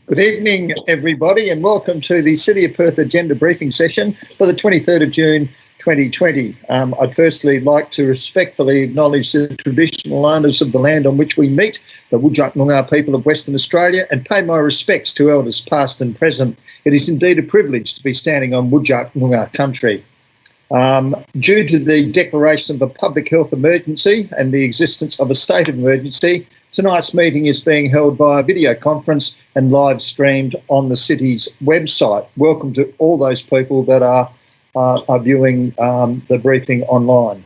Good evening, everybody, and welcome to the City of Perth Agenda Briefing Session for the 23rd of June 2020. I'd firstly like to respectfully acknowledge the traditional owners of the land on which we meet, the Whadjuk Noongar people of Western Australia, and pay my respects to elders past and present. It is indeed a privilege to be standing on Whadjuk Noongar country. Due to the declaration of a public health emergency and the existence of a state of emergency, tonight's meeting is being held via video conference and live streamed on the city's website. Welcome to all those people that are viewing the briefing online.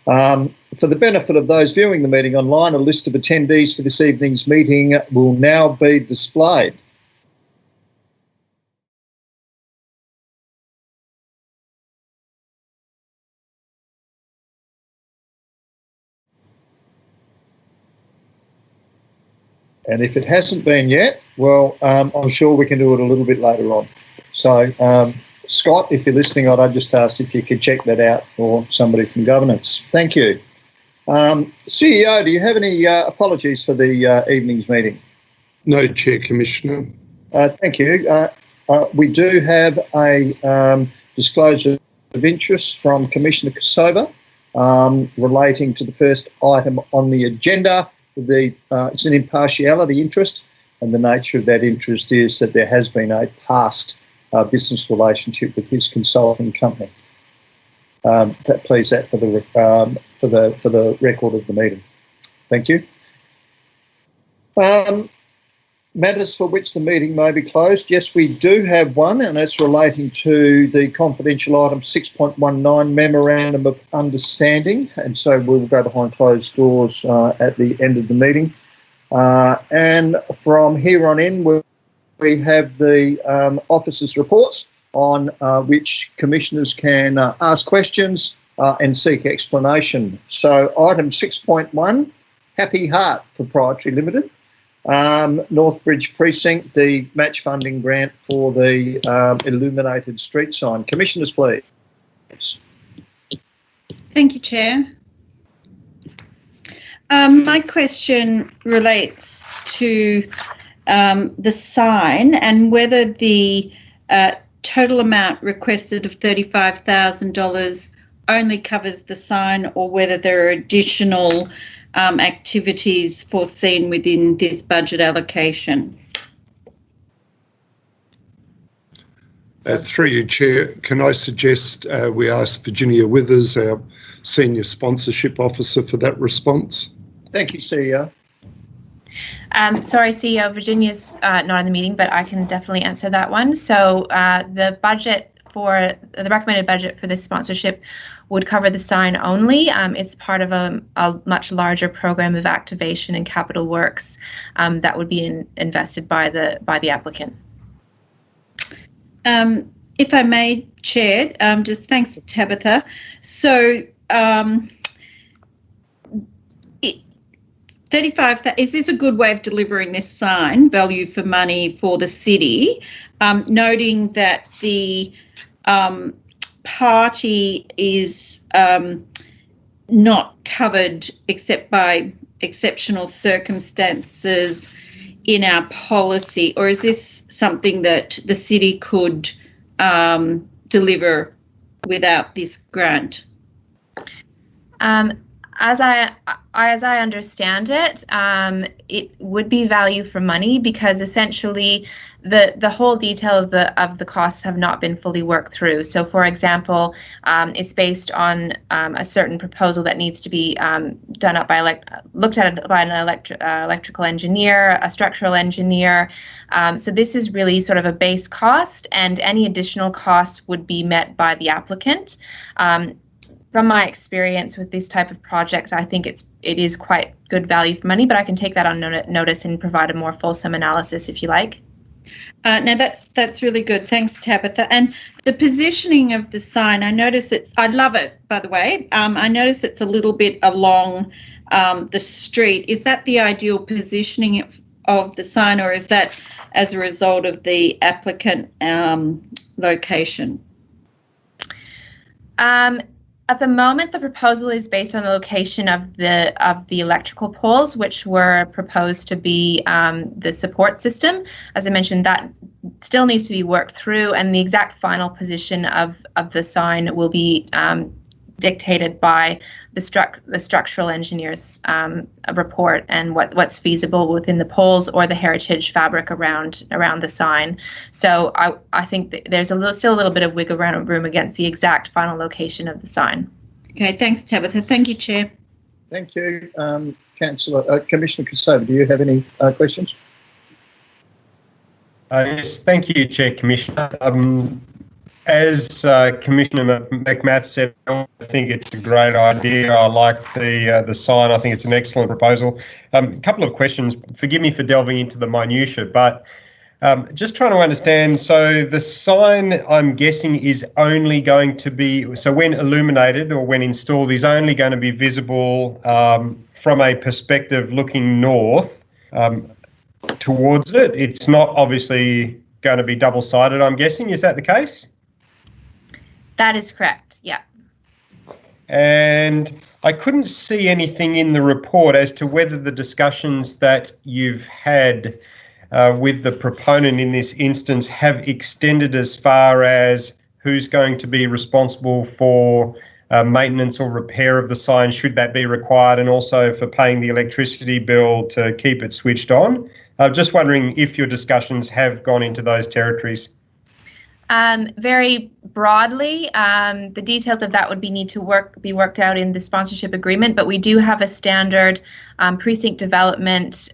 For the benefit of those viewing the meeting online, a list of attendees for this evening's meeting will now be displayed. And if it hasn't been yet, well, I'm sure we can do it a little bit later on. So, Scott, if you're listening, I'd just ask if you could check that out, or somebody from governance. Thank you. CEO, do you have any apologies for the evening's meeting? No, Chair, Commissioner. Thank you. We do have a disclosure of interest from Commissioner Kosova relating to the first item on the agenda. It's an impartiality interest, and the nature of that interest is that there has been a past business relationship with his consulting company. Please that for the record of the meeting. Thank you. Matters for which the meeting may be closed. Yes, we do have one, and it's relating to the confidential item 6.19 Memorandum of Understanding, and so we'll go behind closed doors at the end of the meeting. And from here on in, we have the officers' reports on which commissioners can ask questions and seek explanation. So item 6.1, Happy Heart Proprietary Limited. Northbridge Precinct, the match funding grant for the illuminated street sign. Commissioners, please. Thank you, Chair. My question relates to the sign and whether the total amount requested of $35,000 only covers the sign, or whether there are additional activities foreseen within this budget allocation. Through you, Chair, can I suggest we ask Virginia Withers, our Senior Sponsorship Officer, for that response? Thank you, CEO. Sorry, CEO, Virginia's not in the meeting, but I can definitely answer that one. So the recommended budget for this sponsorship would cover the sign only. It's part of a much larger program of activation and capital works that would be invested by the applicant. If I may, Chair, just thanks, Tabitha. So 35, is this a good way of delivering this sign, value for money for the city, noting that the party is not covered except by exceptional circumstances in our policy, or is this something that the city could deliver without this grant? As I understand it, it would be value for money, because essentially the whole detail of the costs have not been fully worked through. So, for example, it's based on a certain proposal that needs to be done up by looked at by an electrical engineer, a structural engineer. So this is really sort of a base cost, and any additional costs would be met by the applicant. From my experience with this type of projects, I think it is quite good value for money, but I can take that on notice and provide a more fulsome analysis if you like. No, that's really good. Thanks, Tabitha. And the positioning of the sign, I love it, by the way. I notice it's a little bit along the street. Is that the ideal positioning of the sign, or is that as a result of the applicant location? At the moment, the proposal is based on the location of the electrical poles, which were proposed to be the support system. As I mentioned, that still needs to be worked through, and the exact final position of the sign will be dictated by the structural engineer's report and what's feasible within the poles or the heritage fabric around the sign. So I think that there's still a little bit of wiggle room against the exact final location of the sign. Okay, thanks, Tabitha. Thank you, Chair. Thank you, Councillor. Commissioner Kosova, do you have any questions? Yes, thank you, Chair, Commissioner. As Commissioner McMath said, I think it's a great idea. I like the sign. I think it's an excellent proposal. A couple of questions. Forgive me for delving into the minutiae, but just trying to understand. So the sign, I'm guessing, is only going to be, so when illuminated or when installed, is only going to be visible from a perspective looking north towards it. It's not obviously going to be double-sided, I'm guessing. Is that the case? That is correct, yeah. And I couldn't see anything in the report as to whether the discussions that you've had with the proponent in this instance have extended as far as who's going to be responsible for maintenance or repair of the sign, should that be required, and also for paying the electricity bill to keep it switched on. I'm just wondering if your discussions have gone into those territories. Very broadly, the details of that would be worked out in the sponsorship agreement, but we do have a standard precinct development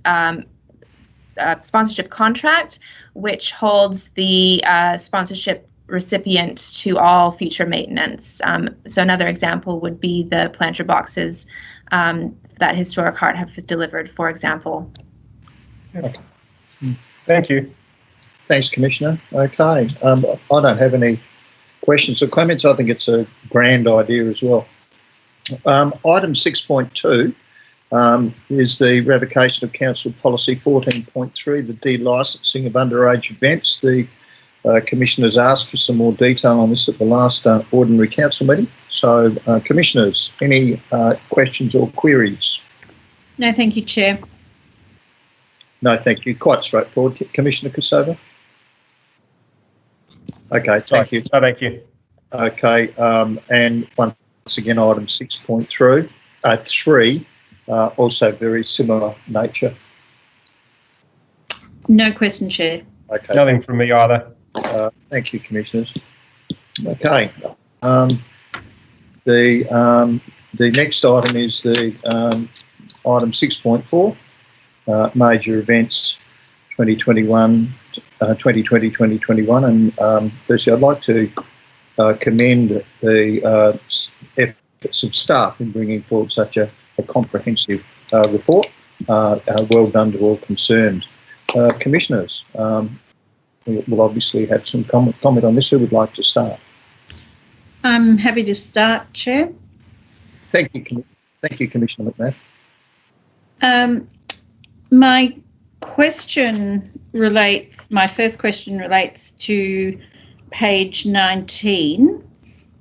sponsorship contract, which holds the sponsorship recipient to all future maintenance. So another example would be the planter boxes that Historic Heart have delivered, for example. Okay. Thank you. Thanks, Commissioner. Okay. I don't have any questions or comments. I think it's a grand idea as well. Item 6.2 is the revocation of Council Policy 14.3, the de-licensing of underage events. The Commissioners asked for some more detail on this at the last ordinary council meeting. So, Commissioners, any questions or queries? No, thank you, Chair. No, thank you. Quite straightforward. Commissioner Kosova? Okay, thank you. Oh, thank you. Okay, and once again, item 6.3, also very similar nature. No question, Chair. Okay. Nothing from me either. Thank you, Commissioners. Okay. The next item is the item 6.4, major events 2020-2021, and firstly I'd like to commend the efforts of staff in bringing forward such a comprehensive report. Well done to all concerned. Commissioners, we'll obviously have some comment on this. Who would like to start? I'm happy to start, Chair. Thank you, Commissioner McMath. My first question relates to page 19,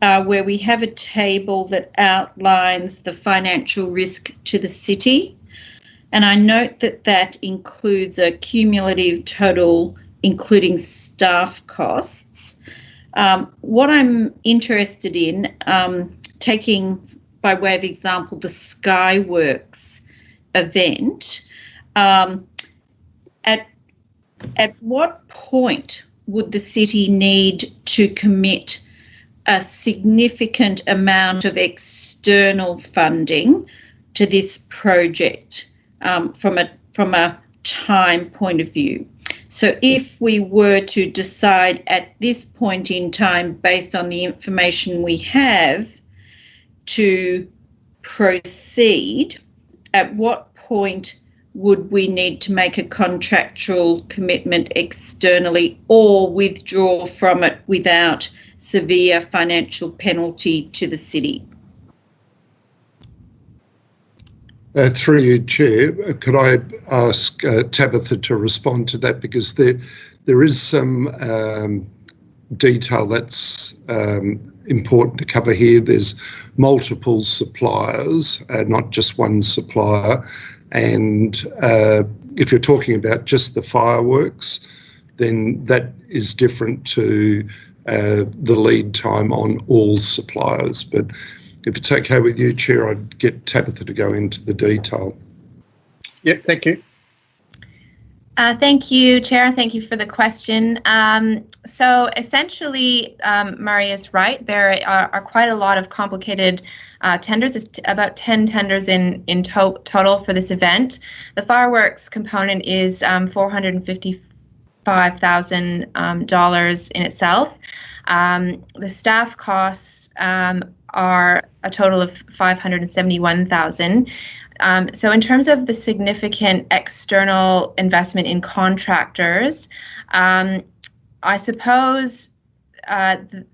where we have a table that outlines the financial risk to the city. And I note that that includes a cumulative total, including staff costs. What I'm interested in, taking by way of example the Skyworks event, at what point would the city need to commit a significant amount of external funding to this project from a time point of view? So if we were to decide at this point in time, based on the information we have, to proceed, at what point would we need to make a contractual commitment externally or withdraw from it without severe financial penalty to the city? Through you, Chair, could I ask Tabitha to respond to that, because there is some detail that's important to cover here. There's multiple suppliers, not just one supplier. And if you're talking about just the fireworks, then that is different to the lead time on all suppliers. But if it's okay with you, Chair, I'd get Tabitha to go into the detail. Yep, thank you. Thank you, Chair. Thank you for the question. So essentially, Murray is right. There are quite a lot of complicated tenders. It's about 10 tenders in total for this event. The fireworks component is $455,000 in itself. The staff costs are a total of $571,000. So in terms of the significant external investment in contractors, I suppose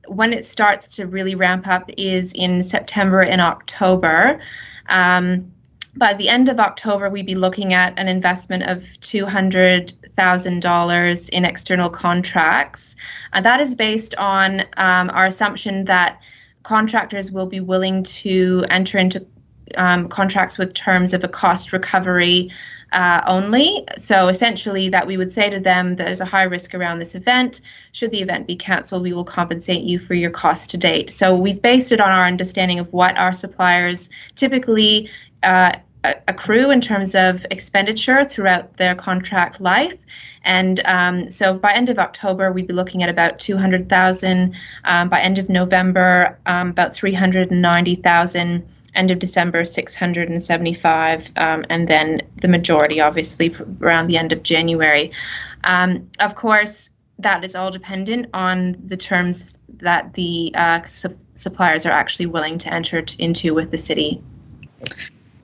when it starts to really ramp up is in September and October. By the end of October, we'd be looking at an investment of $200,000 in external contracts. That is based on our assumption that contractors will be willing to enter into contracts with terms of a cost recovery only. So essentially that we would say to them that there's a high risk around this event. Should the event be cancelled, we will compensate you for your costs to date. So we've based it on our understanding of what our suppliers typically accrue in terms of expenditure throughout their contract life. And so by end of October, we'd be looking at about $200,000. By end of November, about $390,000. End of December, $675,000, and then the majority, obviously, around the end of January. Of course, that is all dependent on the terms that the suppliers are actually willing to enter into with the city.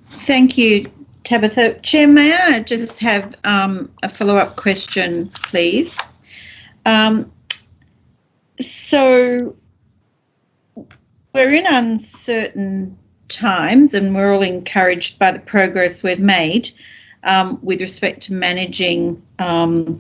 Thank you, Tabitha. Chair, may I just have a follow-up question, please? So we're in uncertain times, and we're all encouraged by the progress we've made with respect to managing the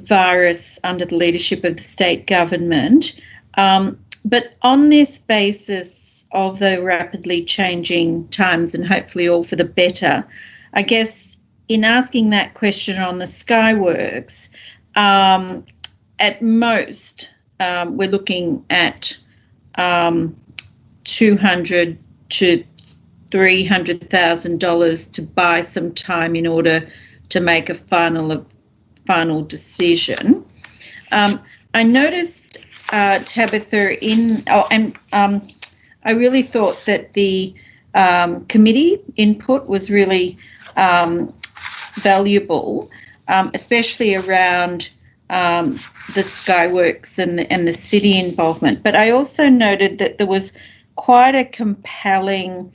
virus under the leadership of the state government. But on this basis of the rapidly changing times, and hopefully all for the better, I guess in asking that question on the Skyworks, at most we're looking at $200,000 to $300,000 to buy some time in order to make a final decision. I noticed, Tabitha, I really thought that the committee input was really valuable, especially around the Skyworks and the city involvement. But I also noted that there was quite a compelling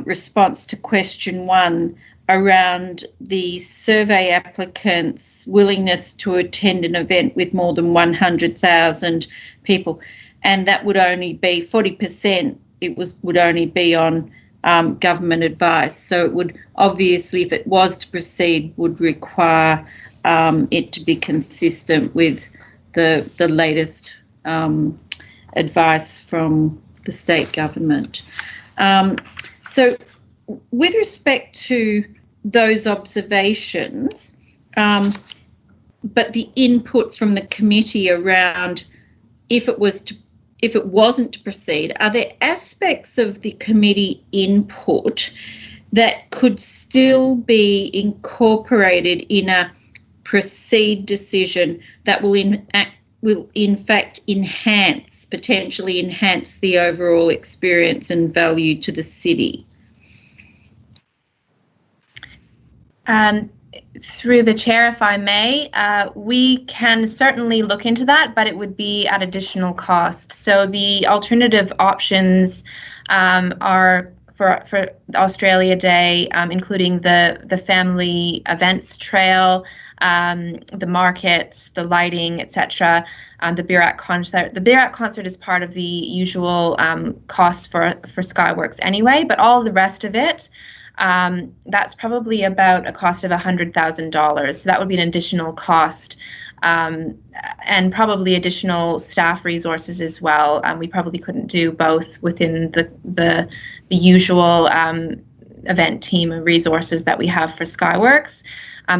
response to question 1 around the survey applicants' willingness to attend an event with more than 100,000 people, and that would only be 40%. Would only be on government advice. So it would obviously, if it was to proceed, would require it to be consistent with the latest advice from the state government. So with respect to those observations, but the input from the committee around if it wasn't to proceed, are there aspects of the committee input that could still be incorporated in a proceed decision that will in fact potentially enhance the overall experience and value to the city? Through the chair, if I may, we can certainly look into that, but it would be at additional cost. So the alternative options are for Australia Day, including the family events trail, the markets, the lighting, etc., the Birak concert. The Birak concert is part of the usual costs for Skyworks anyway, but all the rest of it that's probably about a cost of $100,000. So that would be an additional cost, and probably additional staff resources as well. We probably couldn't do both within the usual event team and resources that we have for Skyworks.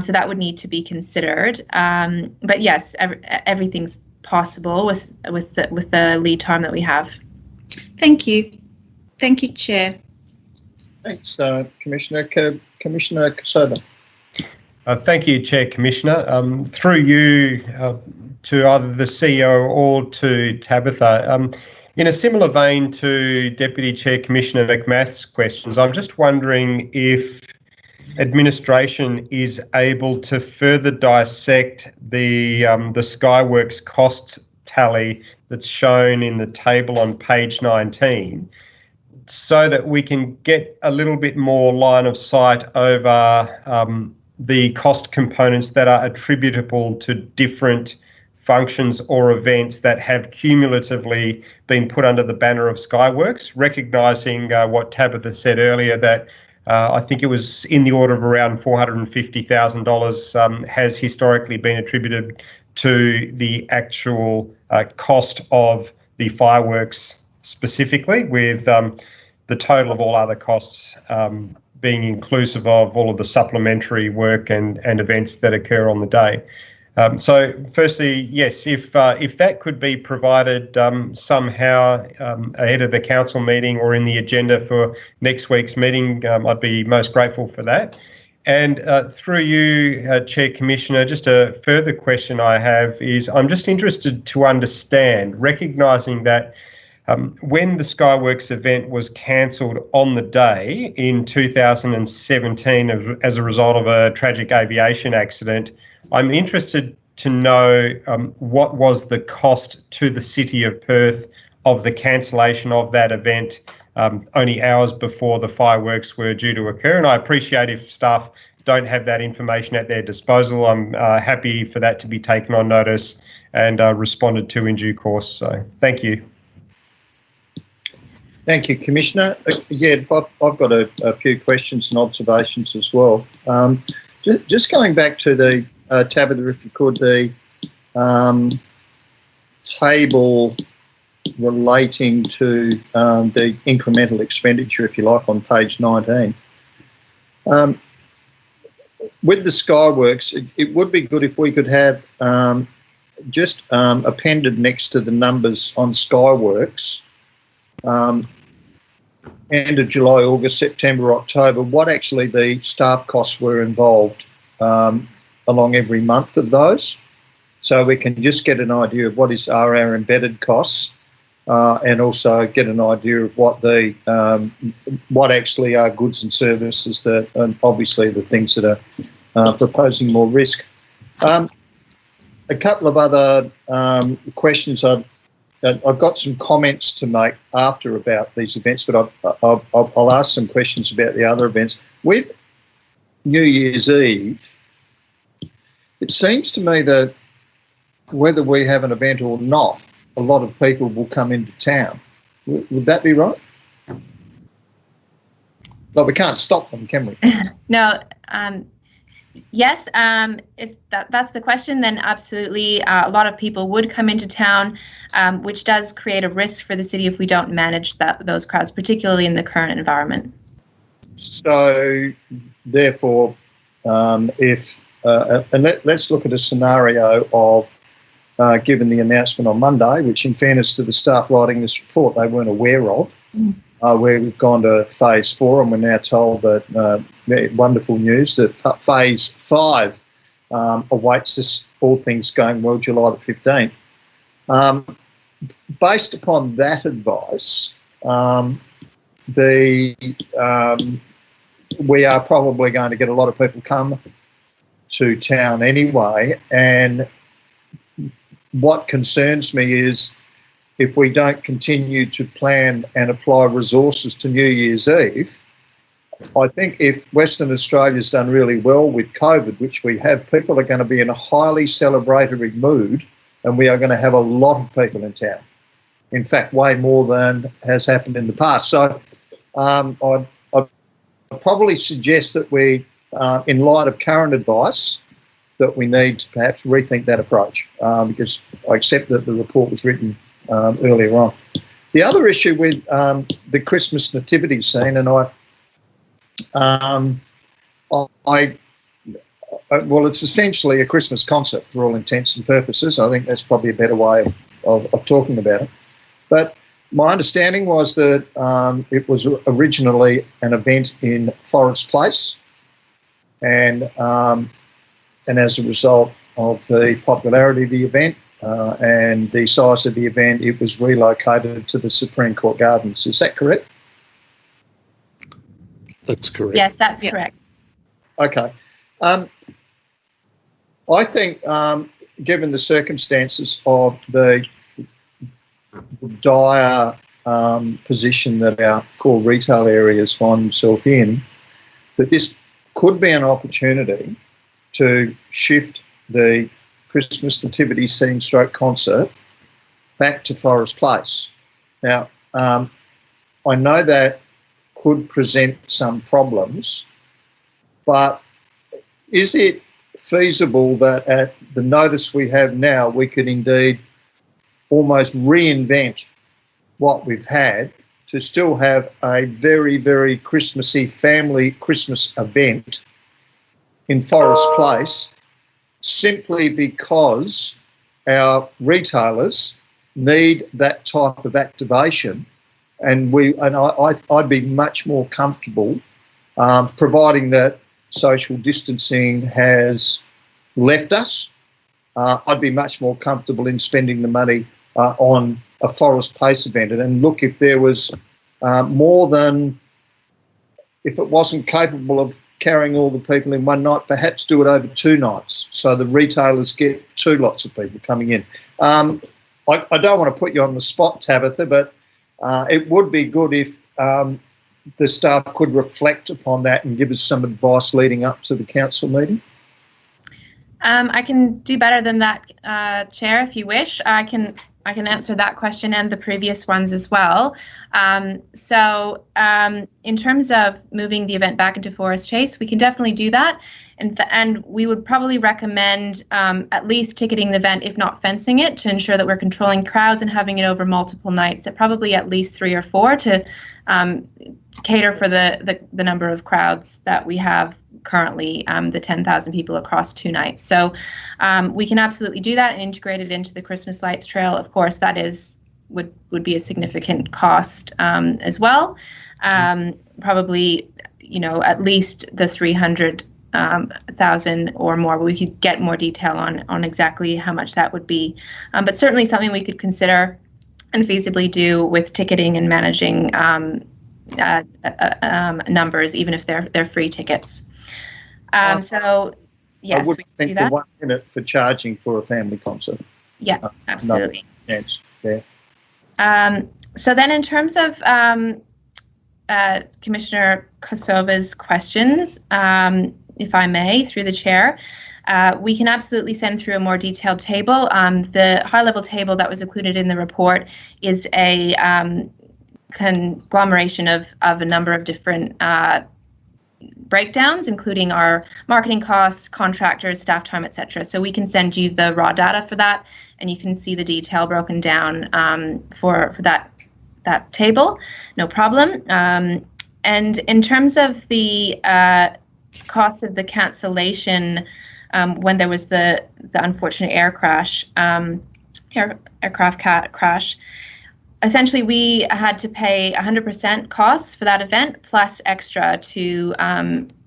So that would need to be considered. But yes, everything's possible with the lead time that we have. Thank you. Thank you, Chair. Thanks, Commissioner. Commissioner Kosoba. Thank you, Chair Commissioner. Through you to either the CEO or to Tabitha, in a similar vein to Deputy Chair Commissioner McMath's questions, I'm just wondering if administration is able to further dissect the Skyworks cost tally that's shown in the table on page 19, so that we can get a little bit more line of sight over the cost components that are attributable to different functions or events that have cumulatively been put under the banner of Skyworks, recognising what Tabitha said earlier, that I think it was in the order of around $450,000 has historically been attributed to the actual cost of the fireworks specifically, with the total of all other costs being inclusive of all of the supplementary work and events that occur on the day. So firstly, yes, if that could be provided somehow ahead of the council meeting or in the agenda for next week's meeting, I'd be most grateful for that. And through you, Chair Commissioner, just a further question I have is, I'm just interested to understand, recognising that when the Skyworks event was cancelled on the day in 2017 as a result of a tragic aviation accident, I'm interested to know what was the cost to the City of Perth of the cancellation of that event only hours before the fireworks were due to occur. And I appreciate if staff don't have that information at their disposal. I'm happy for that to be taken on notice and responded to in due course. So thank you. Thank you, Commissioner. Yeah, I've got a few questions and observations as well. Just going back to the, Tabitha, if you could, the table relating to the incremental expenditure, if you like, on page 19. With the Skyworks, it would be good if we could have just appended next to the numbers on Skyworks, end of July, August, September, October, what actually the staff costs were involved along every month of those. So we can just get an idea of what are our embedded costs and also get an idea of what the what actually are goods and services that, and obviously the things that are proposing more risk. A couple of other questions. I've got some comments to make after about these events, but I'll ask some questions about the other events. With New Year's Eve, it seems to me that whether we have an event or not, a lot of people will come into town. Would that be right? Well, we can't stop them, can we? No. Yes, if that's the question, then absolutely. A lot of people would come into town, which does create a risk for the city if we don't manage those crowds, particularly in the current environment. So, therefore, let's look at a scenario of, given the announcement on Monday, which in fairness to the staff writing this report, they weren't aware of, where we've gone to phase 4 and we're now told that, wonderful news, that phase 5 awaits us, all things going well, July the 15th. Based upon that advice, we are probably going to get a lot of people come to town anyway, and what concerns me is if we don't continue to plan and apply resources to New Year's Eve, I think if Western Australia's done really well with COVID, which we have, people are going to be in a highly celebratory mood, and we are going to have a lot of people in town. In fact, way more than has happened in the past. So I'd probably suggest that we, in light of current advice, that we need to perhaps rethink that approach, because I accept that the report was written earlier on. The other issue with the Christmas nativity scene, and well, it's essentially a Christmas concert for all intents and purposes. I think that's probably a better way of talking about it. But my understanding was that it was originally an event in Forest Place, and as a result of the popularity of the event and the size of the event, it was relocated to the Supreme Court Gardens. Is that correct? That's correct. Yes, that's correct. Okay. I think, given the circumstances of the dire position that our core retail areas find themselves in, that this could be an opportunity to shift the Christmas nativity scene stroke concert back to Forest Place. Now, I know that could present some problems, but is it feasible that at the notice we have now, we could indeed almost reinvent what we've had to still have a very, very Christmassy family Christmas event in Forest Place, simply because our retailers need that type of activation, and I'd be much more comfortable, providing that social distancing has left us. I'd be much more comfortable in spending the money on a Forest Place event. And look, if there was more than, if it wasn't capable of carrying all the people in one night, perhaps do it over 2 nights so the retailers get 2 lots of people coming in. I don't want to put you on the spot, Tabitha, but it would be good if the staff could reflect upon that and give us some advice leading up to the council meeting. I can do better than that, Chair, if you wish. I can answer that question and the previous ones as well. In terms of moving the event back into Forest Chase, we can definitely do that. And we would probably recommend at least ticketing the event, if not fencing it, to ensure that we're controlling crowds and having it over multiple nights, probably at least 3 or 4 to cater for the number of crowds that we have currently, the 10,000 people across 2 nights. So we can absolutely do that and integrate it into the Christmas Lights Trail. Of course, that would be a significant cost as well. Probably, at least the 300,000 or more. We could get more detail on exactly how much that would be, but certainly something we could consider and feasibly do with ticketing and managing numbers, even if they're free tickets. So yes, I would we can think do the that. 1 minute for charging for a family concert. Yeah, absolutely. Yes, yeah. So then, in terms of Commissioner Kosova's questions, if I may, through the chair, we can absolutely send through a more detailed table. The high-level table that was included in the report is a conglomeration of a number of different breakdowns, including our marketing costs, contractors, staff time, etc. So we can send you the raw data for that, and you can see the detail broken down for that table, no problem. And in terms of the cost of the cancellation when there was the unfortunate aircraft crash, essentially we had to pay 100% costs for that event plus extra to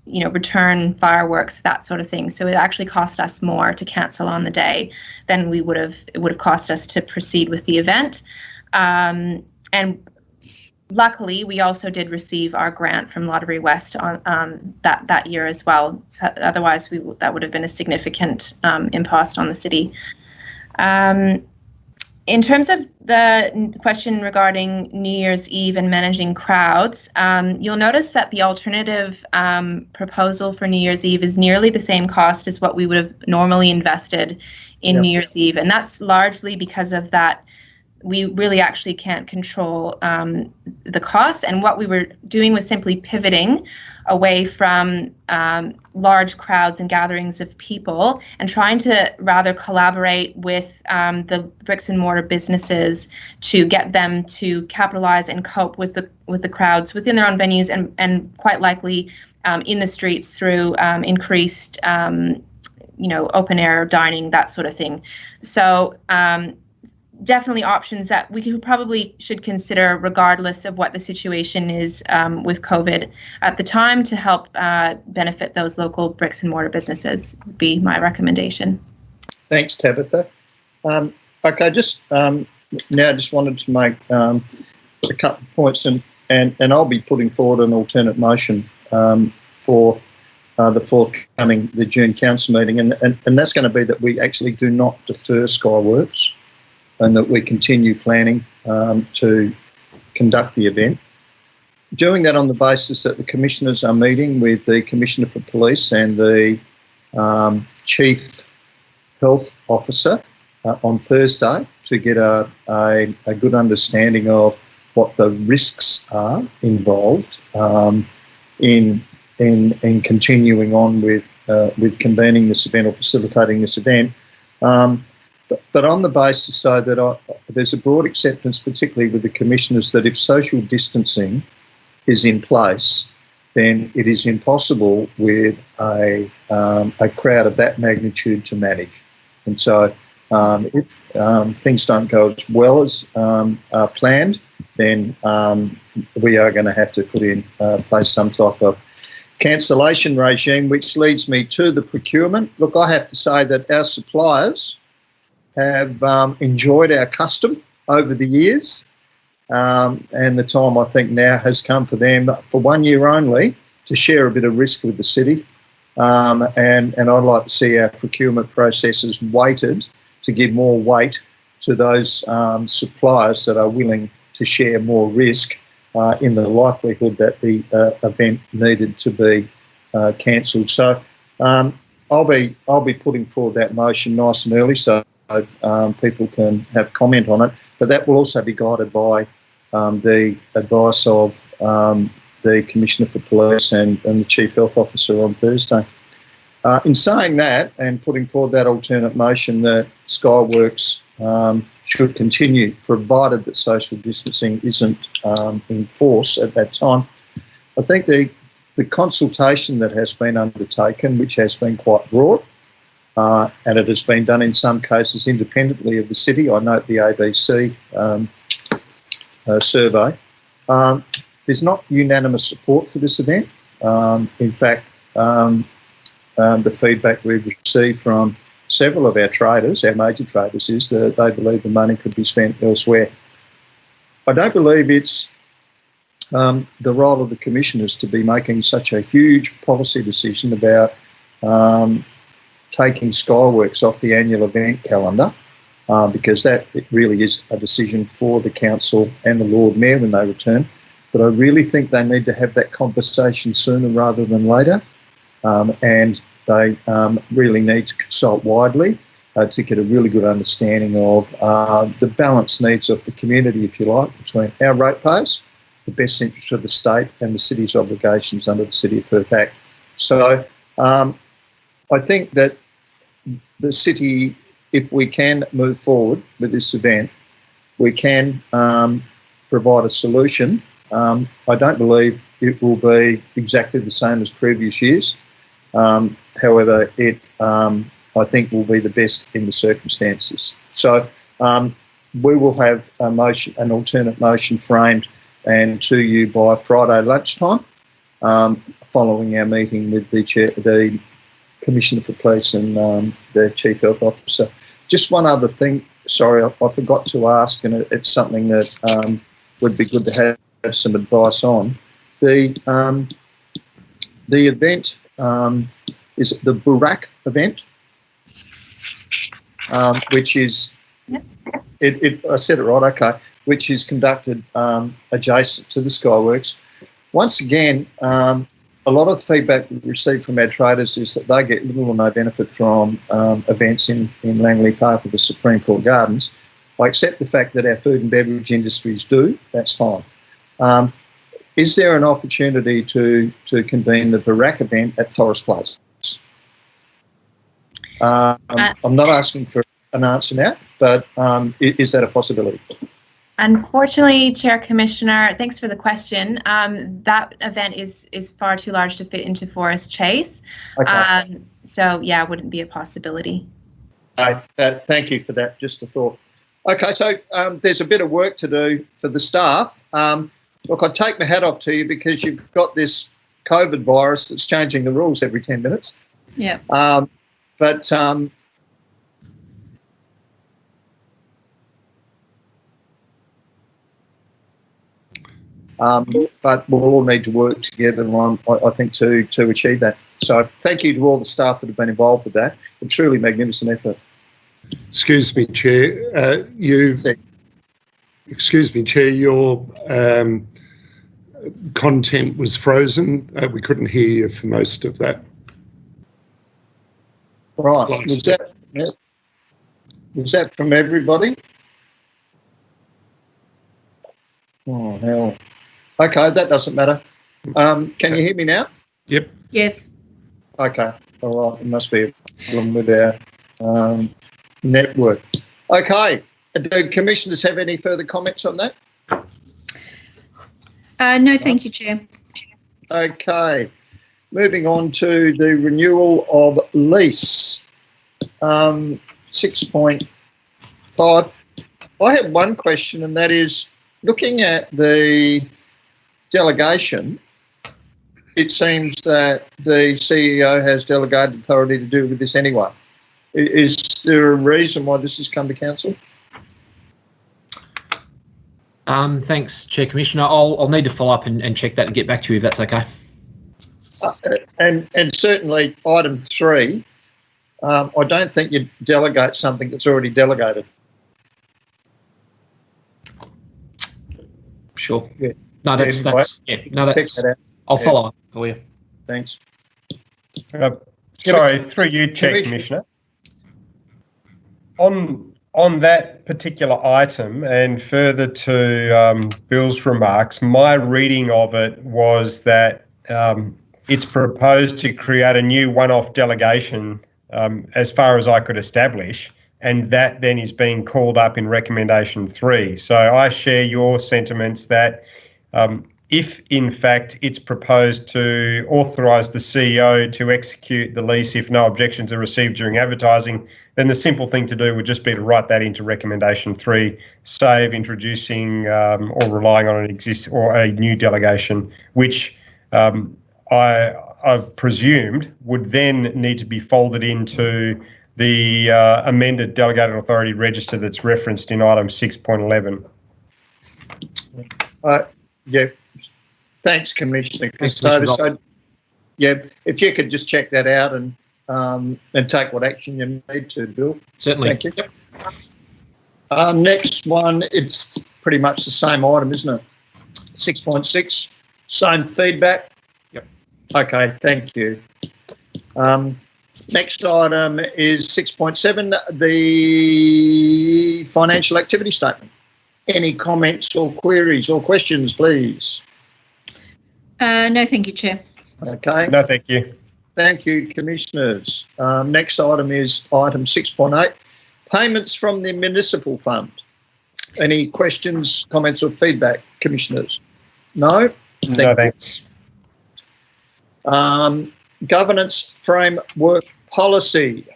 return fireworks, that sort of thing. So it actually cost us more to cancel on the day than it would have cost us to proceed with the event. And luckily, we also did receive our grant from Lottery West on that year as well. So otherwise, that would have been a significant impost on the city. In terms of the question regarding New Year's Eve and managing crowds, you'll notice that the alternative proposal for New Year's Eve is nearly the same cost as what we would have normally invested in New Year's Eve. And that's largely because of that we really actually can't control the costs. And what we were doing was simply pivoting away from large crowds and gatherings of people and trying to rather collaborate with the bricks and mortar businesses to get them to capitalize and cope with the crowds within their own venues and quite likely in the streets through increased open air dining, that sort of thing. So definitely options that we probably should consider regardless of what the situation is with COVID at the time to help benefit those local bricks and mortar businesses would be my recommendation. Thanks, Tabitha. Okay, just wanted to make a couple of points, and I'll be putting forward an alternate motion for the June council meeting, and that's going to be that we actually do not defer Skyworks, and that we continue planning to conduct the event. Doing that on the basis that the commissioners are meeting with the Commissioner for Police and the Chief Health Officer on Thursday to get a good understanding of what the risks are involved in continuing on with convening this event or facilitating this event. But on the basis so that there's a broad acceptance, particularly with the commissioners, that if social distancing is in place, then it is impossible with a crowd of that magnitude to manage. And so if things don't go as well as planned, then we are going to have to put in place some type of cancellation regime, which leads me to the procurement. Look, I have to say that our suppliers have enjoyed our custom over the years, and the time I think now has come for them for 1 year only to share a bit of risk with the city, and I'd like to see our procurement processes weighted to give more weight to those suppliers that are willing to share more risk in the likelihood that the event needed to be cancelled. So I'll be putting forward that motion nice and early so people can have comment on it, but that will also be guided by the advice of the Commissioner for Police and the Chief Health Officer on Thursday. In saying that and putting forward that alternate motion, that Skyworks should continue, provided that social distancing isn't in force at that time. I think the consultation that has been undertaken, which has been quite broad, and it has been done in some cases independently of the city. I note the ABC survey. There's not unanimous support for this event. In fact, the feedback we've received from several of our traders, our major traders, is that they believe the money could be spent elsewhere. I don't believe it's the role of the commissioners to be making such a huge policy decision about taking Skyworks off the annual event calendar, because it really is a decision for the council and the Lord Mayor when they return. But I really think they need to have that conversation sooner rather than later, and they really need to consult widely to get a really good understanding of the balanced needs of the community, if you like, between our ratepayers, the best interest of the state, and the city's obligations under the City of Perth Act. So I think that the city, if we can move forward with this event, we can provide a solution. I don't believe it will be exactly the same as previous years. However, it I think will be the best in the circumstances. So we will have an alternate motion framed and to you by Friday lunchtime, following our meeting with the Commissioner for Police and the Chief Health Officer. Just one other thing, sorry, I forgot to ask, and it's something that would be good to have some advice on. The event is the Burak event, which is, I said it right, okay, which is conducted adjacent to the Skyworks. Once again, a lot of the feedback we received from our traders is that they get little or no benefit from events in Langley Park or the Supreme Court Gardens. I accept the fact that our food and beverage industries do. That's fine. Is there an opportunity to convene the Barack event at Forest Place? I'm not asking for an answer now, but is that a possibility? Unfortunately, Chair Commissioner, thanks for the question. That event is far too large to fit into Forest Chase. Okay. So yeah, it wouldn't be a possibility. Thank you for that. Just a thought. Okay, so there's a bit of work to do for the staff. Look, I take my hat off to you because you've got this COVID virus that's changing the rules every 10 minutes. Yeah. But we'll all need to work together, I think, to achieve that. So thank you to all the staff that have been involved with that. A truly magnificent effort. Excuse me, Chair. Excuse me, Chair. Your content was frozen. We couldn't hear you for most of that. Right. Was that from everybody? Oh, hell. Okay, that doesn't matter. Can you hear me now? Yep. Yes. Okay. All right. It must be a problem with our network. Okay. Do commissioners have any further comments on that? No, thank you, Chair. Okay. Moving on to the renewal of lease. 6.5. I have one question, and that is, looking at the delegation, it seems that the CEO has delegated authority to do with this anyway. Is there a reason why this has come to council? Thanks, Chair Commissioner. I'll need to follow up and check that and get back to you if that's okay. And certainly item 3, I don't think you delegate something that's already delegated. Sure. Yeah. No, that's I'll follow up for you. Thanks. Sorry, through you, Chair Commissioner. On that particular item, and further to Bill's remarks, my reading of it was that it's proposed to create a new one-off delegation, as far as I could establish, and that then is being called up in recommendation 3. So I share your sentiments that if in fact it's proposed to authorise the CEO to execute the lease if no objections are received during advertising, then the simple thing to do would just be to write that into recommendation 3, save introducing or relying on a new delegation, which I've presumed would then need to be folded into the amended delegated authority register that's referenced in item 6.11. Yeah. Thanks, Commissioner Custodes. Yeah, if you could just check that out and take what action you need to, Bill. Certainly. Thank you. Next one, it's pretty much the same item, isn't it? 6.6, same feedback. Yep. Okay, thank you. Next item is 6.7, the financial activity statement. Any comments or queries or questions, please? No, thank you, Chair. Okay. No, thank you. Thank you, Commissioners. Next item is item 6.8, payments from the municipal fund. Any questions, comments or feedback, Commissioners? No? No, thanks. Governance framework policy.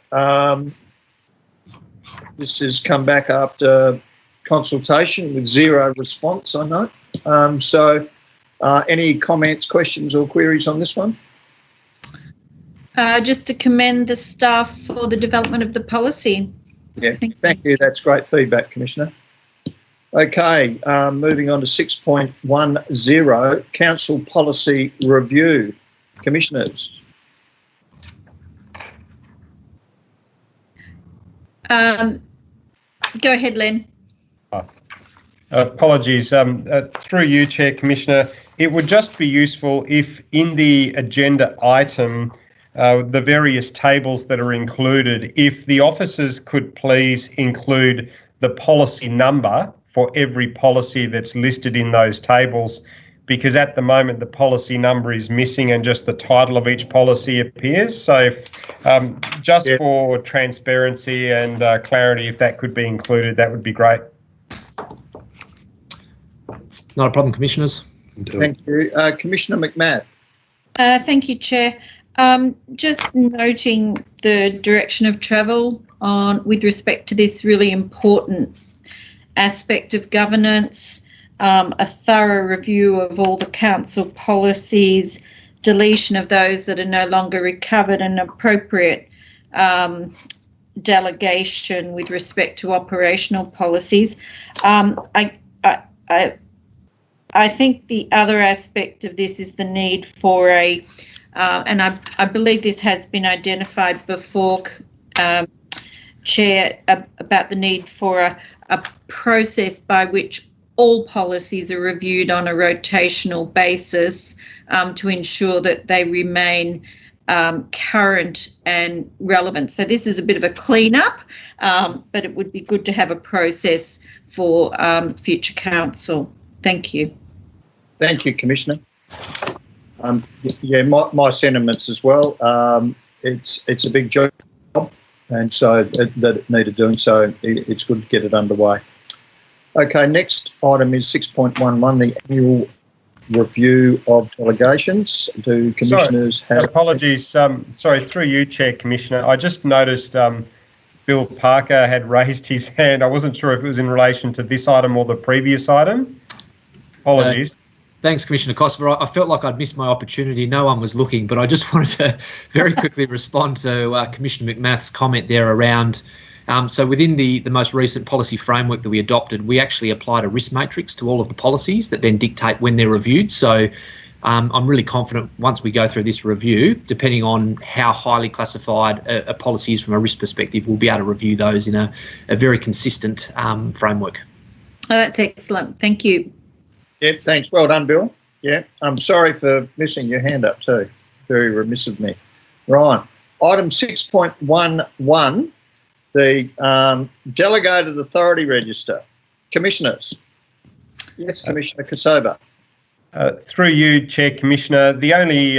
This has come back after consultation with 0 response, I know. Any comments, questions or queries on this one? Just to commend the staff for the development of the policy. Yeah, thank you. That's great feedback, Commissioner. Okay, moving on to 6.10, Council Policy Review. Commissioners. Go ahead, Len. Apologies. Through you, Chair Commissioner, it would just be useful if in the agenda item, the various tables that are included, if the officers could please include the policy number for every policy that's listed in those tables, because at the moment the policy number is missing and just the title of each policy appears. So just for transparency and clarity, if that could be included, that would be great. Not a problem, Commissioners. Thank you. Commissioner McMath. Thank you, Chair. Just noting the direction of travel with respect to this really important aspect of governance, a thorough review of all the council policies, deletion of those that are no longer recovered, and appropriate delegation with respect to operational policies. I think the other aspect of this is the need for and I believe this has been identified before, Chair, about the need for a process by which all policies are reviewed on a rotational basis to ensure that they remain current and relevant. So this is a bit of a clean-up, but it would be good to have a process for future council. Thank you. Thank you, Commissioner. Yeah, my sentiments as well. It's a big job, and so that it needed doing, so it's good to get it underway. Okay, next item is 6.11, the annual review of delegations. Do commissioners have... Apologies, sorry, through you, Chair, Commissioner. I just noticed Bill Parker had raised his hand. I wasn't sure if it was in relation to this item or the previous item. Apologies. Thanks, Commissioner Kosover. I felt like I'd missed my opportunity. No one was looking, but I just wanted to very quickly respond to Commissioner McMath's comment there around, so within the most recent policy framework that we adopted, we actually applied a risk matrix to all of the policies that then dictate when they're reviewed. So I'm really confident once we go through this review, depending on how highly classified a policy is from a risk perspective, we'll be able to review those in a very consistent framework. Oh, that's excellent. Thank you. Yeah, thanks. Well done, Bill. Yeah, I'm sorry for missing your hand up too. Very remiss of me. Right. Item 6.11, the Delegated Authority Register. Commissioners. Yes, Commissioner Kosover. Through you, Chair, Commissioner, the only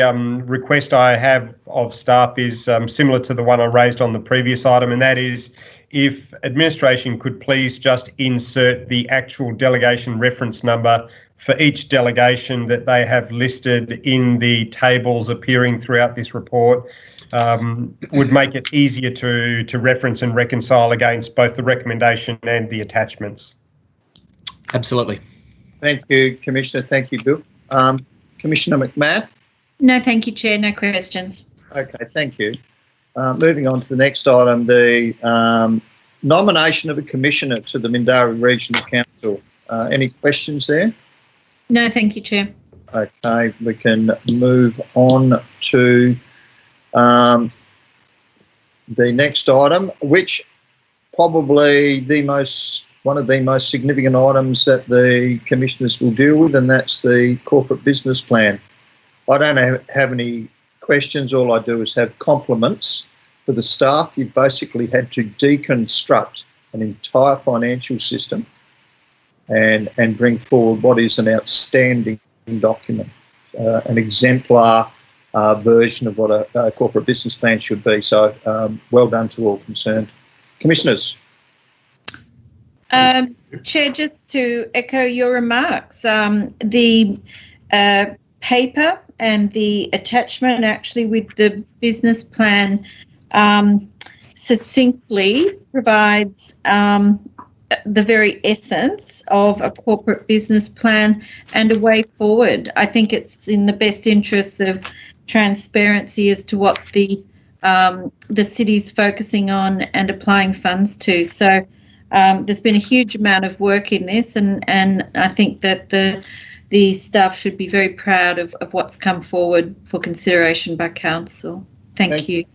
request I have of staff is similar to the one I raised on the previous item, and that is if administration could please just insert the actual delegation reference number for each delegation that they have listed in the tables appearing throughout this report, would make it easier to reference and reconcile against both the recommendation and the attachments. Absolutely. Thank you, Commissioner. Thank you, Bill. Commissioner McMath? No, thank you, Chair. No questions. Okay, thank you. Moving on to the next item, the nomination of a commissioner to the Mindarie Regional Council. Any questions there? No, thank you, Chair. Okay, we can move on to the next item, which probably one of the most significant items that the commissioners will deal with, and that's the corporate business plan. I don't have any questions. All I do is have compliments for the staff. You've basically had to deconstruct an entire financial system and bring forward what is an outstanding document, an exemplar version of what a corporate business plan should be. So well done to all concerned. Commissioners. Chair, just to echo your remarks, the paper and the attachment actually with the business plan succinctly provides the very essence of a corporate business plan and a way forward. I think it's in the best interests of transparency as to what the city's focusing on and applying funds to. So there's been a huge amount of work in this, and I think that the staff should be very proud of what's come forward for consideration by council. Thank you.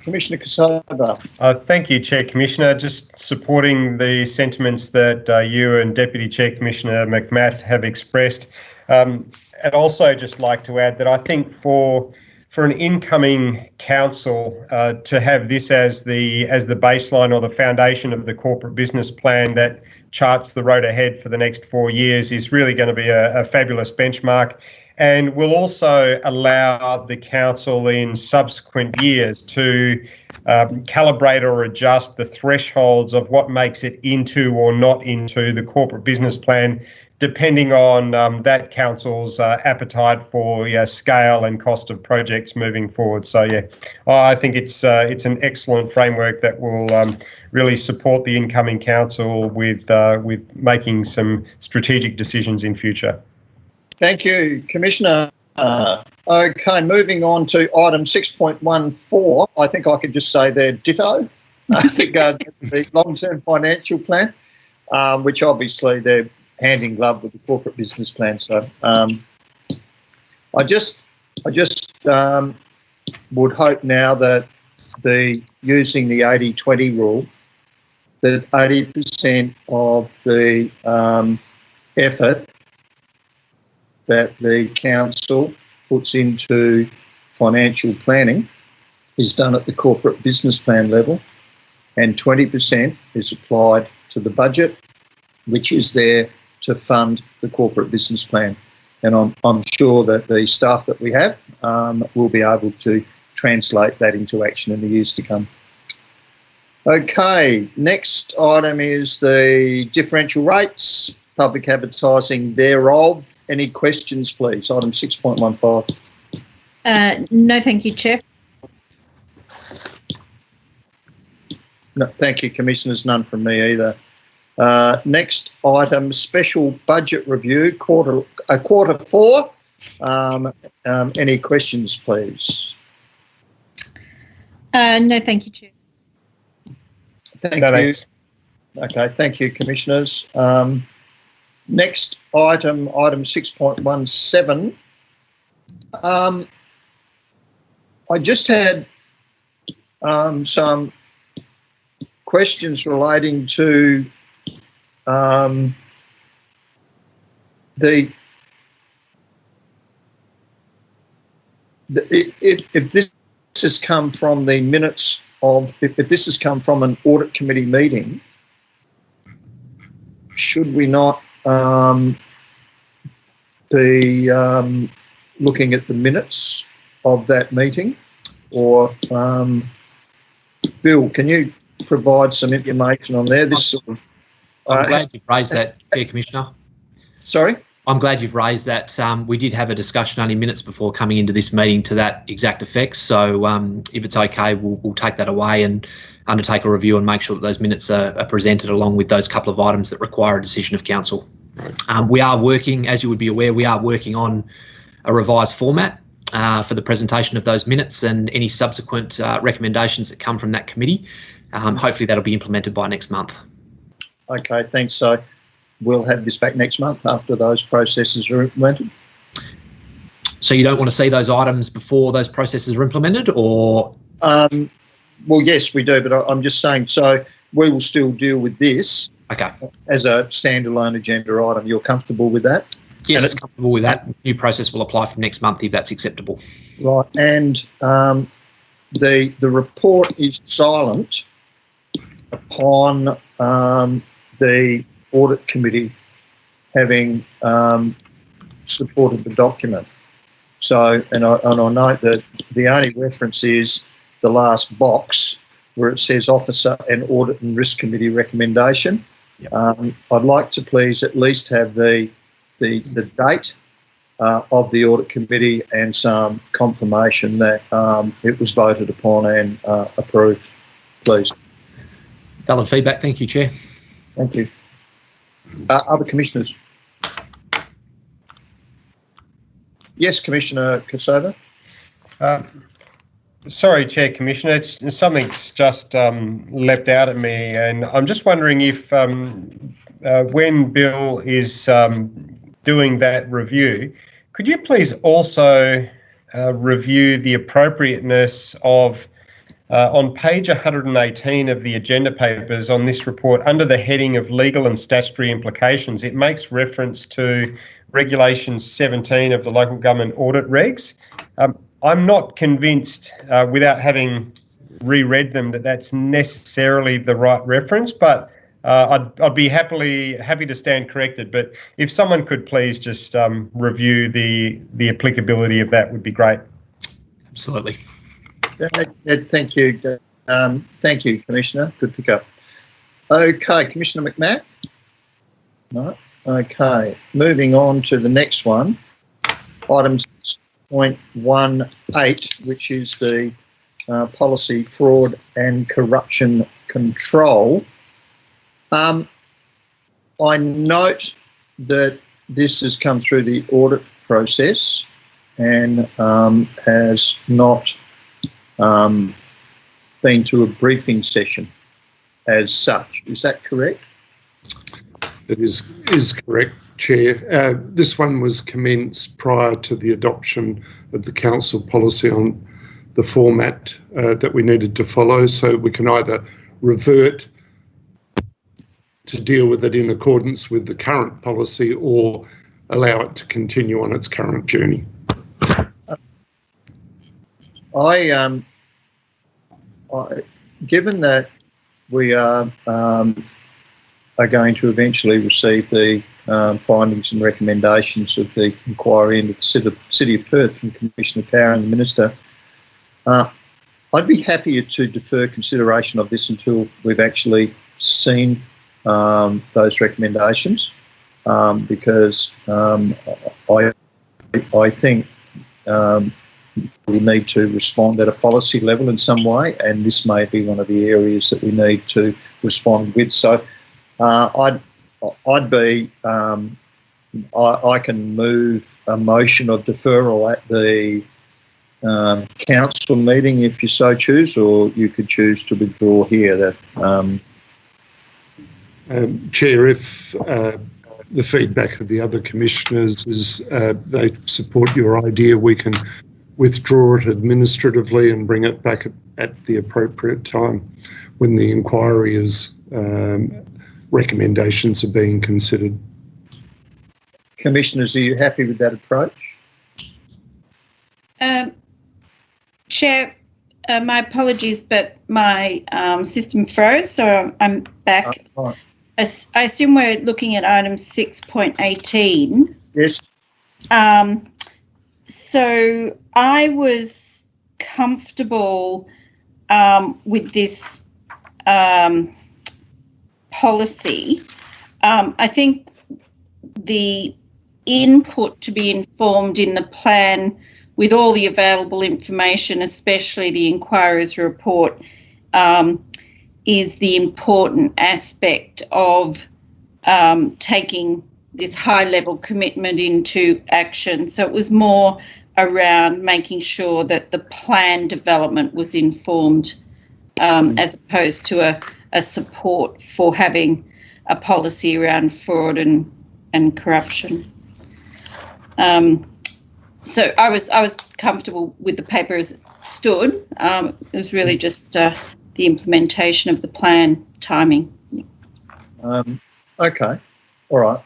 Commissioner Kosover. Thank you, Chair, Commissioner. Just supporting the sentiments that you and Deputy Chair Commissioner McMath have expressed. I'd also just like to add that I think for for an incoming council to have this as the baseline or the foundation of the corporate business plan that charts the road ahead for the next 4 years is really going to be a fabulous benchmark, and will also allow the council in subsequent years to calibrate or adjust the thresholds of what makes it into or not into the corporate business plan, depending on that council's appetite for scale and cost of projects moving forward. So I think it's an excellent framework that will really support the incoming council with making some strategic decisions in future. Thank you, Commissioner. Okay, moving on to item 6.14. I think I could just say they're ditto. The long-term financial plan, which obviously they're hand in glove with the corporate business plan. So I just would hope now that using the 80-20 rule, that 80% of the effort that the council puts into financial planning is done at the corporate business plan level, and 20% is applied to the budget, which is there to fund the corporate business plan. And I'm sure that the staff that we have will be able to translate that into action in the years to come. Okay, next item is the differential rates, public advertising thereof. Any questions, please? Item 6.15. No, thank you, Chair. No, thank you, Commissioners. None from me either. Next item, special budget review, quarter 4. Any questions, please? No, thank you, Chair. Thank you. Okay, thank you, Commissioners. Next item 6.17. I just had some questions relating to if this has come from the minutes of, if this has come from an audit committee meeting, should we not be looking at the minutes of that meeting? Or Bill, can you provide some information on there? This sort of, I'm glad you've raised that, Chair Commissioner. Sorry? I'm glad you've raised that. We did have a discussion only minutes before coming into this meeting to that exact effect. So if it's okay, we'll take that away and undertake a review and make sure that those minutes are presented along with those couple of items that require a decision of council. We are working, as you would be aware, we are working on a revised format for the presentation of those minutes and any subsequent recommendations that come from that committee. Hopefully that'll be implemented by next month. Okay, thanks. So we'll have this back next month after those processes are implemented. So you don't want to see those items before those processes are implemented, or? Well, yes, we do, but I'm just saying, so we will still deal with this as a standalone agenda item. You're comfortable with that? Yes, it's comfortable with that. New process will apply from next month if that's acceptable. Right, and the report is silent upon the audit committee having supported the document. So, and I note that the only reference is the last box where it says Officer and Audit and Risk Committee recommendation. Yep. I'd like to please at least have the date of the audit committee and some confirmation that it was voted upon and approved, please. Valid feedback. Thank you, Chair. Thank you. Other commissioners? Yes, Commissioner Kosova. Sorry, Chair Commissioner, it's something's just leapt out at me, and I'm just wondering if when Bill is doing that review, could you please also review the appropriateness of on page 118 of the agenda papers on this report, under the heading of legal and statutory implications, it makes reference to Regulation 17 of the Local Government Audit Regs. I'm not convinced, without having reread them, that that's necessarily the right reference, but I'd be happy to stand corrected. But if someone could please just review the applicability of that, would be great. Absolutely. Thank you. Thank you, Commissioner. Good pick up. Okay, Commissioner McMath? No? Okay, moving on to the next one. Item 6.18, which is the policy, fraud and corruption control. I note that this has come through the audit process and has not been to a briefing session as such. Is that correct? That is correct, Chair. This one was commenced prior to the adoption of the council policy on the format that we needed to follow, so we can either revert to deal with it in accordance with the current policy or allow it to continue on its current journey. Given that we are going to eventually receive the findings and recommendations of the inquiry into the City of Perth from Commissioner Power and the Minister, I'd be happier to defer consideration of this until we've actually seen those recommendations, because I think we need to respond at a policy level in some way, and this may be one of the areas that we need to respond with. So I can move a motion of deferral at the council meeting if you so choose, or you could choose to withdraw here. Chair, if the feedback of the other commissioners is they support your idea, we can withdraw it administratively and bring it back at the appropriate time when the inquiry is recommendations are being considered. Commissioners, are you happy with that approach? Chair, my apologies, but my system froze, so I'm back. Right. I assume we're looking at item 6.18. Yes. So I was comfortable with this policy. I think the input to be informed in the plan with all the available information, especially the inquirer's report, is the important aspect of taking this high-level commitment into action. So it was more around making sure that the plan development was informed as opposed to a support for having a policy around fraud and corruption. So I was comfortable with the paper as it stood. It was really just the implementation of the plan timing. Okay, all right.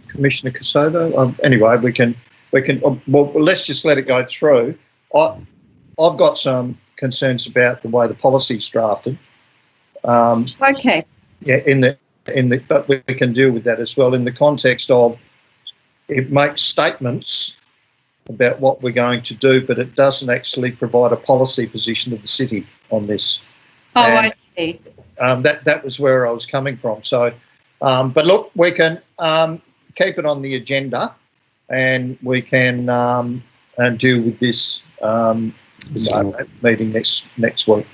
Commissioner Kosovo. Anyway, we can. Well, let's just let it go through. I've got some concerns about the way the policy's drafted. Okay. Yeah, but we can deal with that as well in the context of it makes statements about what we're going to do, but it doesn't actually provide a policy position of the city on this. Oh, and, I see. That was where I was coming from. So, but look, we can keep it on the agenda, and we can deal with this meeting next week.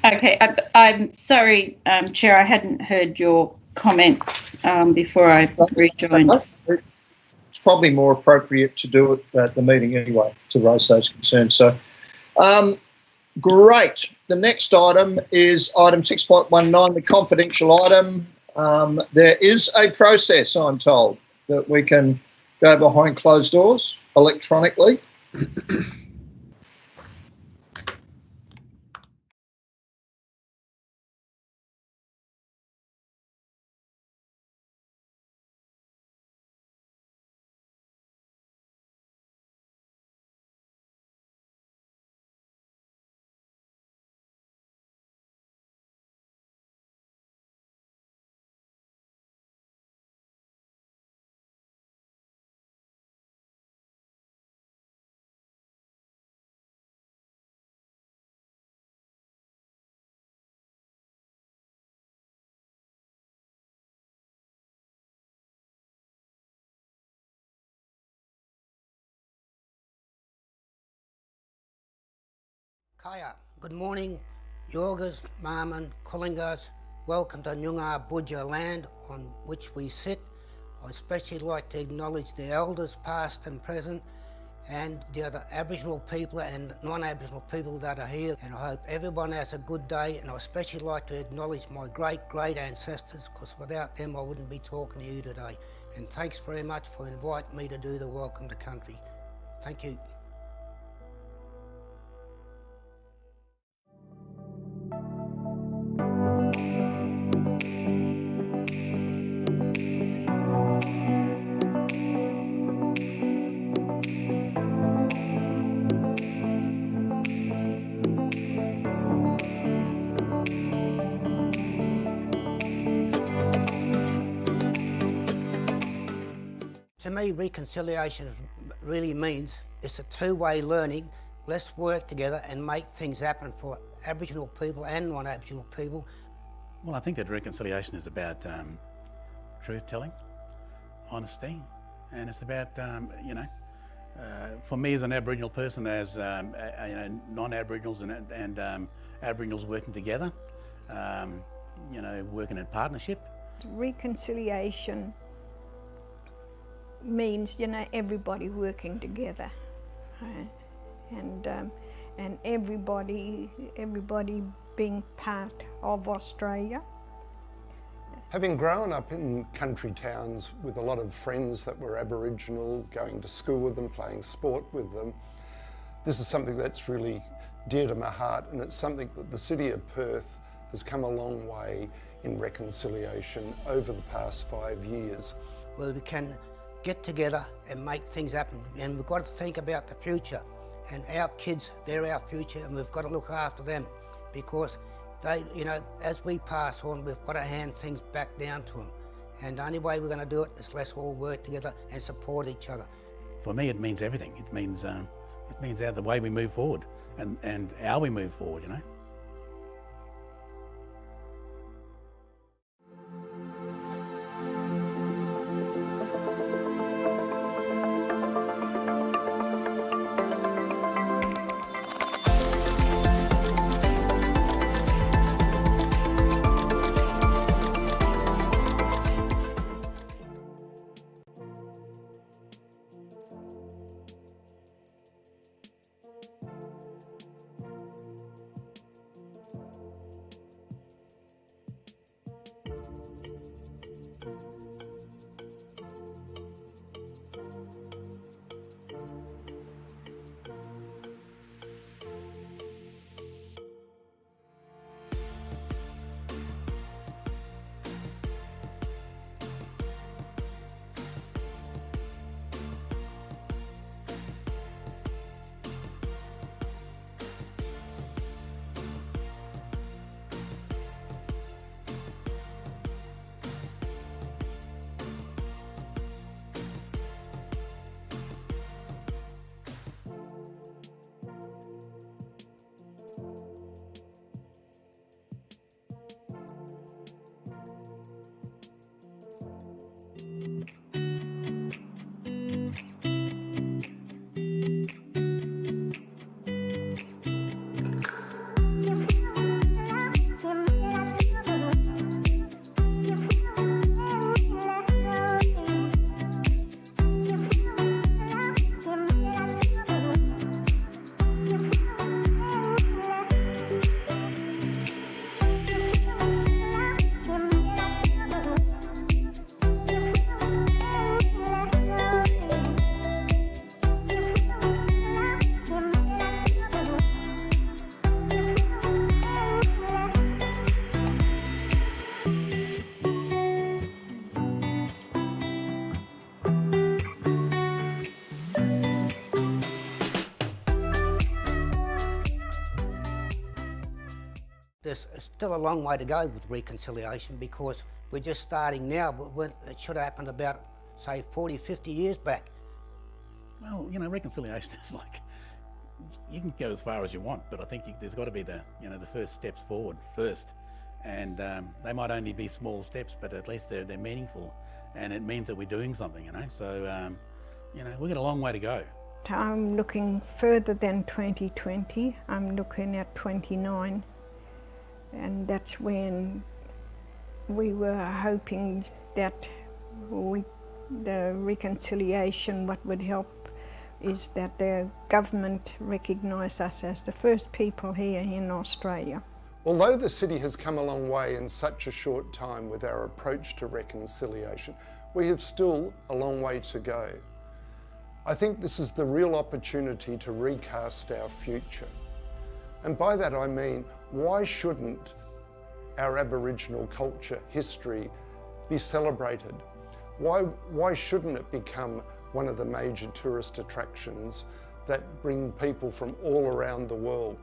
Okay, I'm sorry, Chair, I hadn't heard your comments before I rejoined. It's probably more appropriate to do it at the meeting anyway, to raise those concerns. So, great. The next item is item 6.19, the confidential item. There is a process, I'm told, that we can go behind closed doors electronically. Kaya, good morning, Yorgas, Marman, Kullingas. Welcome to Nyungar Budja land on which we sit. I especially like to acknowledge the elders past and present and the other Aboriginal people and non-Aboriginal people that are here, and I hope everyone has a good day. And I especially like to acknowledge my great ancestors, because without them I wouldn't be talking to you today. And thanks very much for inviting me to do the Welcome to Country. Thank you. To me, reconciliation really means it's a two-way learning. Let's work together and make things happen for Aboriginal people and non-Aboriginal people. Well, I think that reconciliation is about truth-telling, honesty, and it's about, for me as an Aboriginal person, as non-Aboriginals and Aboriginals working together, working in partnership. Reconciliation means everybody working together, and everybody being part of Australia. Having grown up in country towns with a lot of friends that were Aboriginal, going to school with them, playing sport with them, this is something that's really dear to my heart, and it's something that the City of Perth has come a long way in reconciliation over the past 5 years. Where we can get together and make things happen, and we've got to think about the future, and our kids, they're our future, and we've got to look after them, because they, as we pass on, we've got to hand things back down to them, and the only way we're going to do it is let's all work together and support each other. For me, it means everything. It means the way we move forward and how we move forward, There's still a long way to go with reconciliation, because we're just starting now, but it should have happened about, say, 40, 50 years back. Well, reconciliation is like, you can go as far as you want, but I think there's got to be the first steps forward first. And they might only be small steps, but at least they're meaningful, and it means that we're doing something, So, we've got a long way to go. I'm looking further than 2020. I'm looking at 29, and that's when we were hoping that the reconciliation, what would help is that the government recognise us as the first people here in Australia. Although the city has come a long way in such a short time with our approach to reconciliation, we have still a long way to go. I think this is the real opportunity to recast our future. And by that I mean, why shouldn't our Aboriginal culture, history be celebrated? Why shouldn't it become one of the major tourist attractions that bring people from all around the world?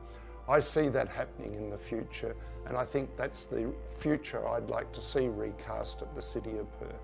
I see that happening in the future, and I think that's the future I'd like to see recast at the City of Perth.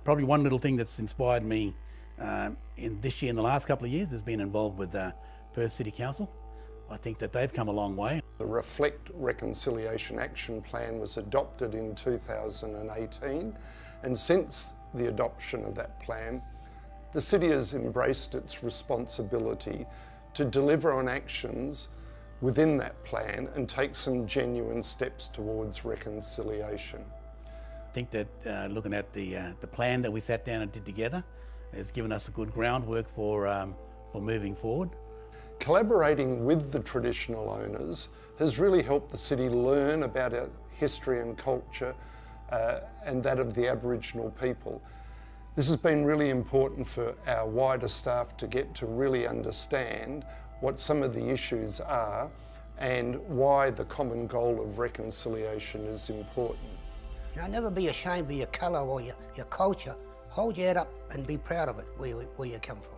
Probably one little thing that's inspired me in this year and the last couple of years has been involved with Perth City Council. I think that they've come a long way. The Reflect Reconciliation Action Plan was adopted in 2018, and since the adoption of that plan, the city has embraced its responsibility to deliver on actions within that plan and take some genuine steps towards reconciliation. I think that looking at the plan that we sat down and did together has given us a good groundwork for moving forward. Collaborating with the traditional owners has really helped the city learn about our history and culture and that of the Aboriginal people. This has been really important for our wider staff to get to really understand what some of the issues are and why the common goal of reconciliation is important. You know, never be ashamed of your colour or your culture. Hold your head up and be proud of it, where you come from.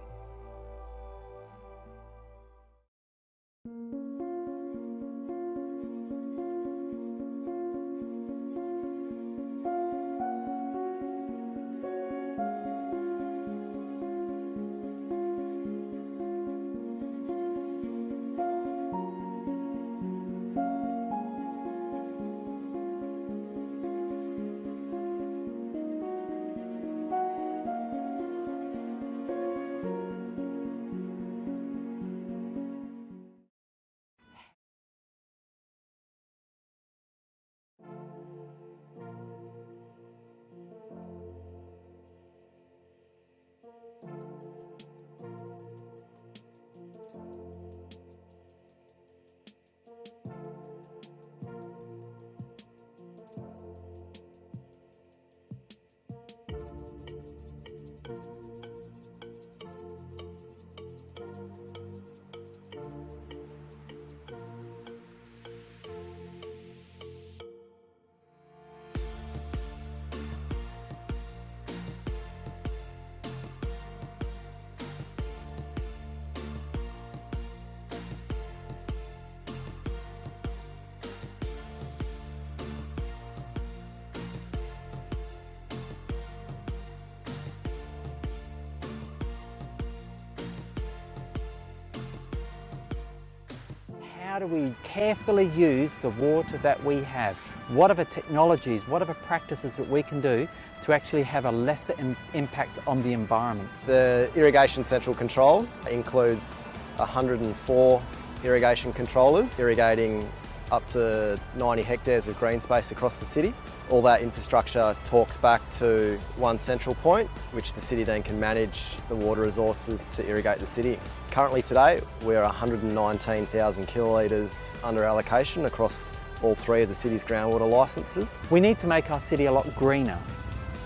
how do we carefully use the water that we have? What are the technologies, what are the practices that we can do to actually have a lesser impact on the environment? The Irrigation Central Control includes 104 irrigation controllers irrigating up to 90 hectares of green space across the city. All that infrastructure talks back to one central point, which the city then can manage the water resources to irrigate the city. Currently today, we're 119,000 kilolitres under allocation across all three of the city's groundwater licences. We need to make our city a lot greener,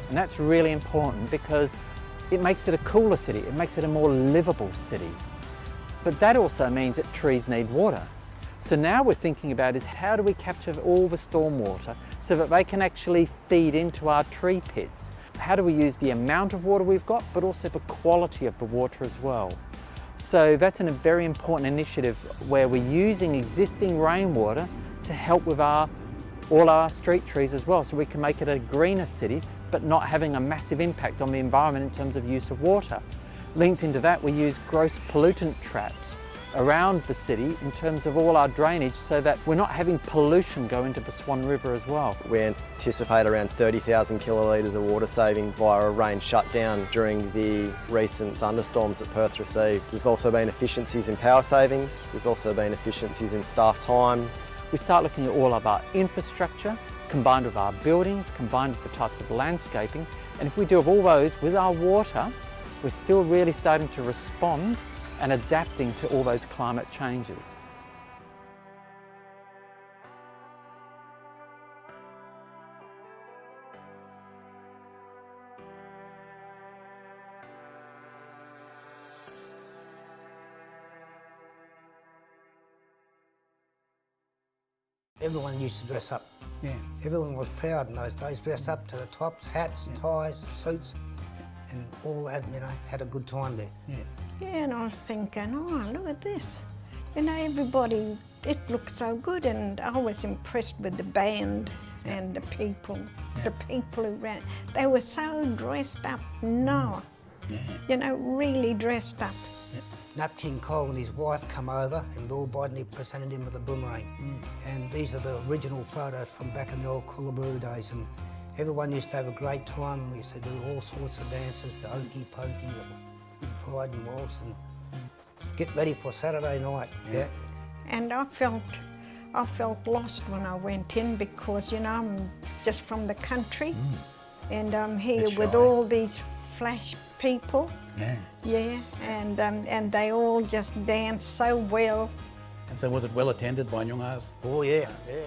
and that's really important because it makes it a cooler city, it makes it a more livable city. But that also means that trees need water. So now we're thinking about is how do we capture all the stormwater so that they can actually feed into our tree pits? How do we use the amount of water we've got, but also the quality of the water as well? So that's a very important initiative where we're using existing rainwater to help with all our street trees as well, so we can make it a greener city, but not having a massive impact on the environment in terms of use of water. Linked into that, we use gross pollutant traps around the city in terms of all our drainage so that we're not having pollution go into the Swan River as well. We anticipate around 30,000 kilolitres of water saving via a rain shutdown during the recent thunderstorms that Perth received. There's also been efficiencies in power savings, there's also been efficiencies in staff time. We start looking at all of our infrastructure, combined with our buildings, combined with the types of landscaping, and if we do all those with our water, we're still really starting to respond and adapting to all those climate changes. Everyone used to dress up. Yeah. Everyone was proud in those days, dressed up to the tops, hats, ties, suits, and all that, you know, had a good time there. Yeah. Yeah, and I was thinking, oh, look at this. You know, everybody, it looked so good, and I was impressed with the band and the people. Yeah. The people who ran, they were so dressed up, you know, really dressed up. Nat King Cole and his wife come over, and Bill Bodney presented him with a boomerang. And these are the original photos from back in the old Coolaboo days, and everyone used to have a great time. We used to do all sorts of dances, the Okey Pokey, the Pride and Waltz, and get ready for Saturday night. Yeah. And I felt lost when I went in because, you know, I'm just from the country and I'm here with all these flash people. Yeah, and they all just dance so well. And so was it well attended by Nyungas? Oh yeah, yeah.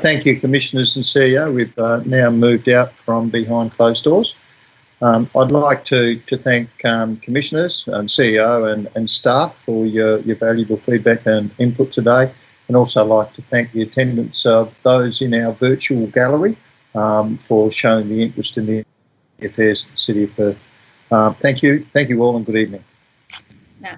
Thank you, Commissioners and CEO. We've now moved out from behind closed doors. I'd like to thank Commissioners and CEO and staff for your valuable feedback and input today, and also like to thank the attendance of those in our virtual gallery for showing the interest in the affairs of the City of Perth. Thank you all, and good evening. No.